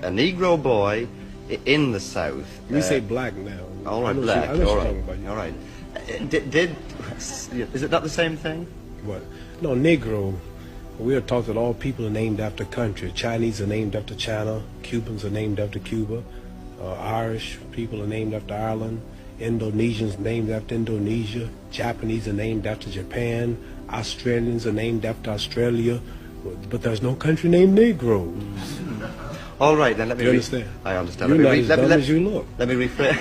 a Negro boy in the South. We say black now. All right, black. All right, all right. Is it not the same thing? What? No, Negro. We are taught that all people are named after country. Chinese are named after China. Cubans are named after Cuba. Irish people are named after Ireland. Indonesians named after Indonesia. Japanese are named after Japan. Australians are named after Australia. But there's no country named Negroes. All right, then let me. You understand? I understand. You're not as dumb as you look. Let me rephrase.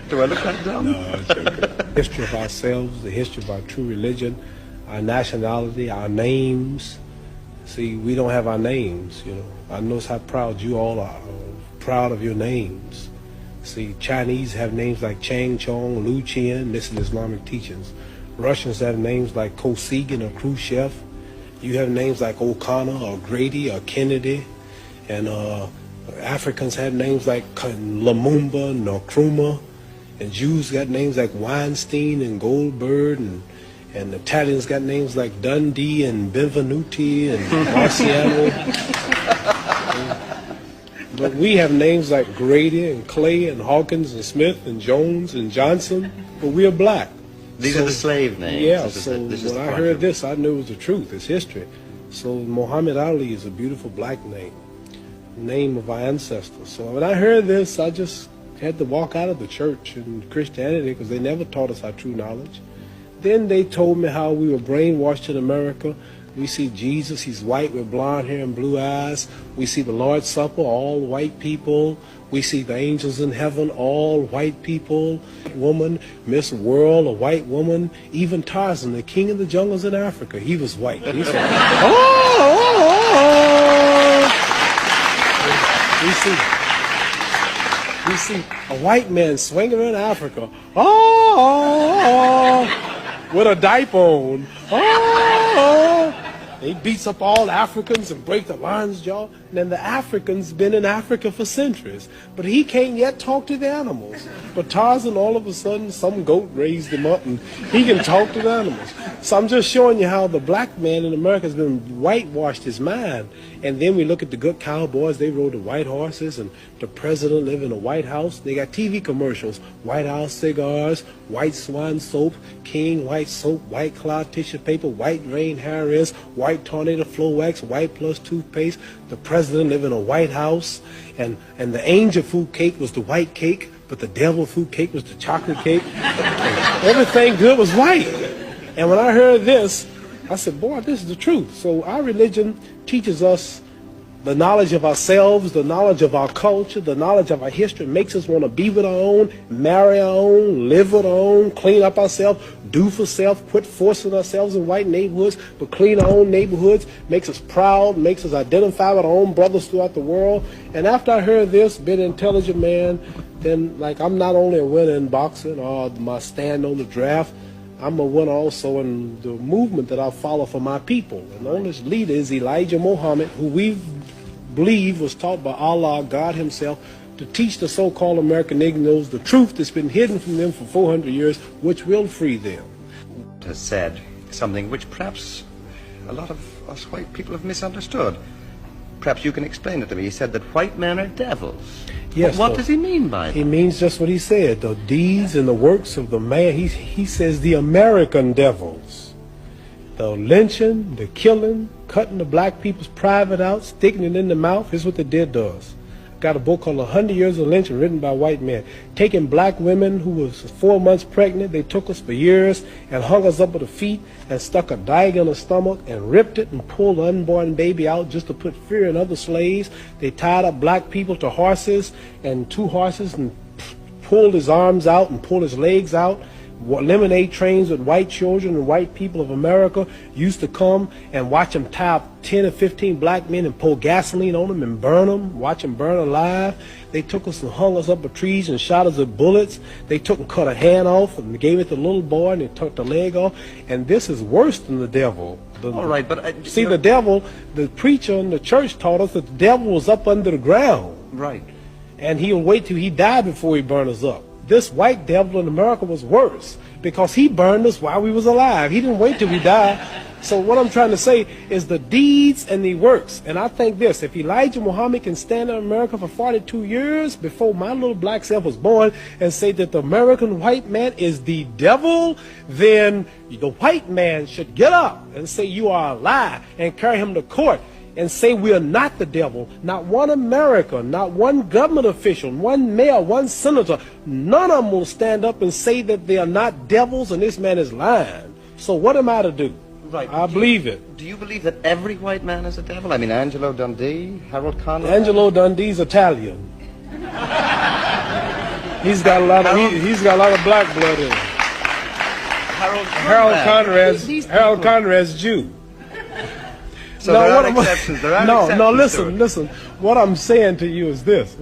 Do I look that dumb? No, it's okay. History of ourselves, the history of our true religion, our nationality, our names. See, we don't have our names, you know. I notice how proud you all are, proud of your names. See, Chinese have names like Chang Chong, Lu Qian, this is Islamic teachings. Russians have names like Kosygin or Khrushchev. You have names like O'Connor or Grady or Kennedy. And Africans have names like Lumumba, Nkrumah. And Jews got names like Weinstein and Goldberg. And Italians got names like Dundee and Benvenuti and Marciano. But we have names like Grady and Clay and Hawkins and Smith and Jones and Johnson, but we are black. These are the slave names. Yeah, when I heard this, I knew it was the truth. It's history. So Muhammad Ali is a beautiful black name of our ancestors. So when I heard this, I just had to walk out of the church and Christianity because they never taught us our true knowledge. Then they told me how we were brainwashed in America. We see Jesus, he's white with blonde hair and blue eyes. We see the Lord's Supper, all white people. We see the angels in heaven, all white people. Woman, Miss World, a white woman. Even Tarzan, the king of the jungles in Africa, he was white. He said, We see a white man swinging around Africa, with a diaper on. He beats up all Africans and breaks the lion's jaw. And then the Africans been in Africa for centuries. But he can't yet talk to the animals. But Tarzan, all of a sudden, some goat raised him up and he can talk to the animals. So I'm just showing you how the black man in America has been whitewashed his mind. And then we look at the good cowboys. They rode the white horses and the president lived in a White House. They got TV commercials. White House cigars, White Swan soap, King White soap, White Cloud tissue paper, White Rain Harris, White Tornado Flow Wax, White Plus toothpaste. The president lived in a White House. And the angel food cake was the white cake, but the devil food cake was the chocolate cake. Everything good was white. And when I heard this, I said, boy, this is the truth. So our religion teaches us the knowledge of ourselves, the knowledge of our culture, the knowledge of our history, makes us want to be with our own, marry our own, live with our own, clean up ourselves, do for self, quit forcing ourselves in white neighborhoods, but clean our own neighborhoods, makes us proud, makes us identify with our own brothers throughout the world. And after I heard this, being an intelligent man, then like I'm not only a winner in boxing or my stand on the draft, I'm a winner also in the movement that I follow for my people. And the only leader is Elijah Muhammad, who we believe was taught by Allah, God himself, to teach the so-called American Negroes the truth that's been hidden from them for 400 years, which will free them. Has said something which perhaps a lot of us white people have misunderstood. Perhaps you can explain it to me. He said that white men are devils. Yes. What does he mean by that? He means just what he said, the deeds and the works of the man. He says the American devils. The lynching, the killing, cutting the black people's private out, sticking it in the mouth. Here's what they did to us. Got a book called 100 Years of Lynching written by white men. Taking black women who was 4 months pregnant, they took us for years and hung us up with the feet and stuck a dagger in the stomach and ripped it and pulled the unborn baby out just to put fear in other slaves. They tied up black people to horses and 2 horses and pulled his arms out and pulled his legs out. Lemonade trains with white children and white people of America used to come and watch them tie up 10 or 15 black men and pour gasoline on them and burn them, watch them burn alive. They took us and hung us up with trees and shot us with bullets. They took and cut a hand off and gave it to the little boy and they took the leg off. And this is worse than the devil. All right, but... see, the devil, the preacher in the church taught us that the devil was up under the ground. Right. And he'll wait till he died before he burned us up. This white devil in America was worse because he burned us while we was alive. He didn't wait till we died. So what I'm trying to say is the deeds and the works. And I think this, if Elijah Muhammad can stand in America for 42 years before my little black self was born and say that the American white man is the devil, then the white man should get up and say you are a lie and carry him to court and say we are not the devil. Not one American, not one government official, one mayor, one senator, none of them will stand up and say that they are not devils and this man is lying. So what am I to do? Right. I believe it. Do you believe that every white man is a devil? I mean, Angelo Dundee, Harold Conrad? Angelo Dundee's Italian. He's got a lot of black blood in him. Harold Conrad's Jew. So there are exceptions. Listen. What I'm saying to you is this.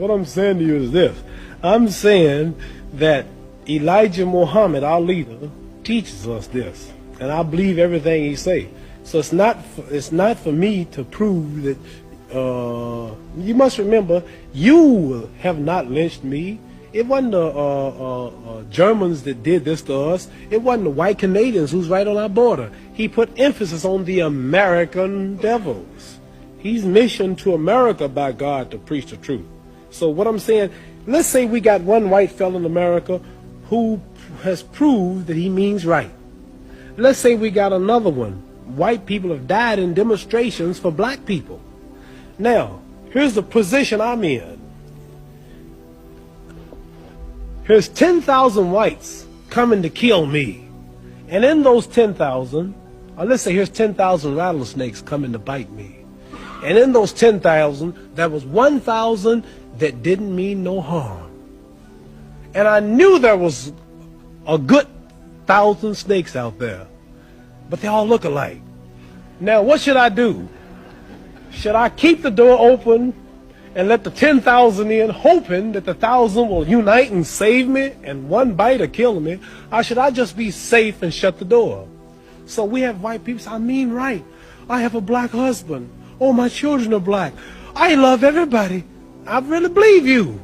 I'm saying that Elijah Muhammad, our leader, teaches us this. And I believe everything he say. So it's not for me to prove that. You must remember, you have not lynched me. It wasn't the Germans that did this to us. It wasn't the white Canadians who's right on our border. He put emphasis on the American devils. He's missioned to America by God to preach the truth. So what I'm saying, let's say we got one white fellow in America who has proved that he means right. Let's say we got another one. White people have died in demonstrations for black people. Now, here's the position I'm in. Here's 10,000 whites coming to kill me. And in those 10,000, or let's say here's 10,000 rattlesnakes coming to bite me. And in those 10,000, there was 1,000 that didn't mean no harm. And I knew there was a good 1,000 snakes out there, but they all look alike. Now, what should I do? Should I keep the door open and let the 10,000 in, hoping that the 1,000 will unite and save me and one bite or kill me? Or should I just be safe and shut the door? So we have white people say, I mean right. I have a black husband. Oh, my children are black. I love everybody. I really believe you.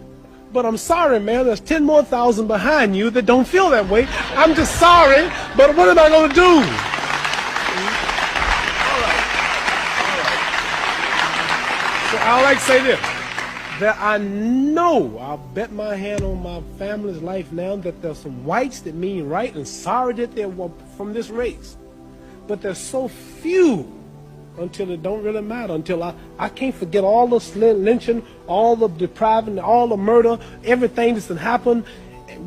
But I'm sorry, man, there's 10 more thousand behind you that don't feel that way. I'm just sorry, but what am I going to do? So I like to say this, that I know, I'll bet my hand on my family's life now, that there's some whites that mean right and sorry that they're from this race. But there's so few until it don't really matter, until I can't forget all the lynching, all the depriving, all the murder, everything that's happened,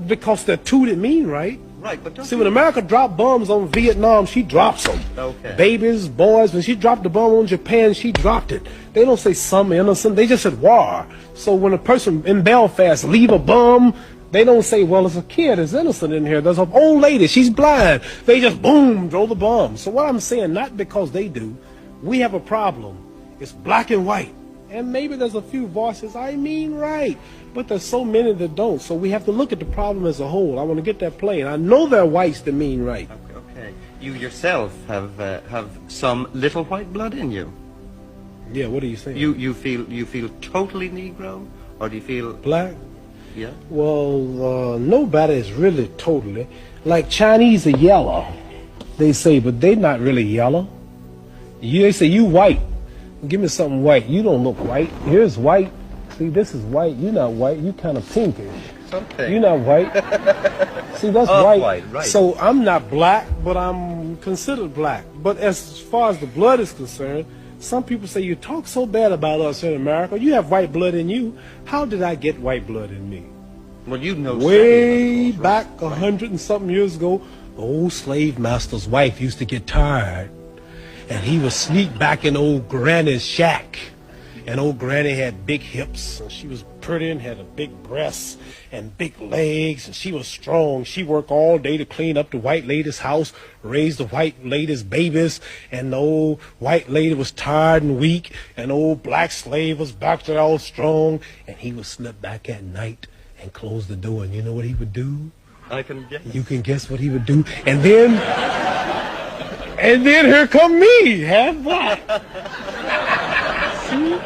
because they're two that mean right. Right, but see, when America dropped bombs on Vietnam, she drops them. Okay. Babies, boys, when she dropped the bomb on Japan, she dropped it. They don't say some innocent, they just said war. So when a person in Belfast leave a bomb, they don't say, well, there's a kid that's innocent in here. There's an old lady, she's blind. They just, boom, throw the bomb. So what I'm saying, not because they do, we have a problem. It's black and white. And maybe there's a few voices, I mean right. But there's so many that don't. So we have to look at the problem as a whole. I want to get that plain. I know there are whites that mean right. Okay. You yourself have some little white blood in you. Yeah, what are you saying? You feel totally Negro? Or do you feel... Black? Yeah. Well, nobody is really totally. Like Chinese are yellow, they say, but they're not really yellow. They say, you white. Give me something white. You don't look white. Here's white. See, this is white. You're not white. You kind of pinkish. Something. You're not white. See, that's white. Right. So I'm not black, but I'm considered black. But as far as the blood is concerned, some people say, you talk so bad about us in America. You have white blood in you. How did I get white blood in me? Well, you know, way back 100 and something years ago, the old slave master's wife used to get tired. And he would sneak back in old Granny's shack. And old Granny had big hips, and she was pretty and had a big breasts and big legs, and she was strong. She worked all day to clean up the white lady's house, raise the white lady's babies, and the old white lady was tired and weak, and the old black slave was back there all strong, and he would slip back at night and close the door, and you know what he would do? I can guess. You can guess what he would do, and then here come me, half black. See?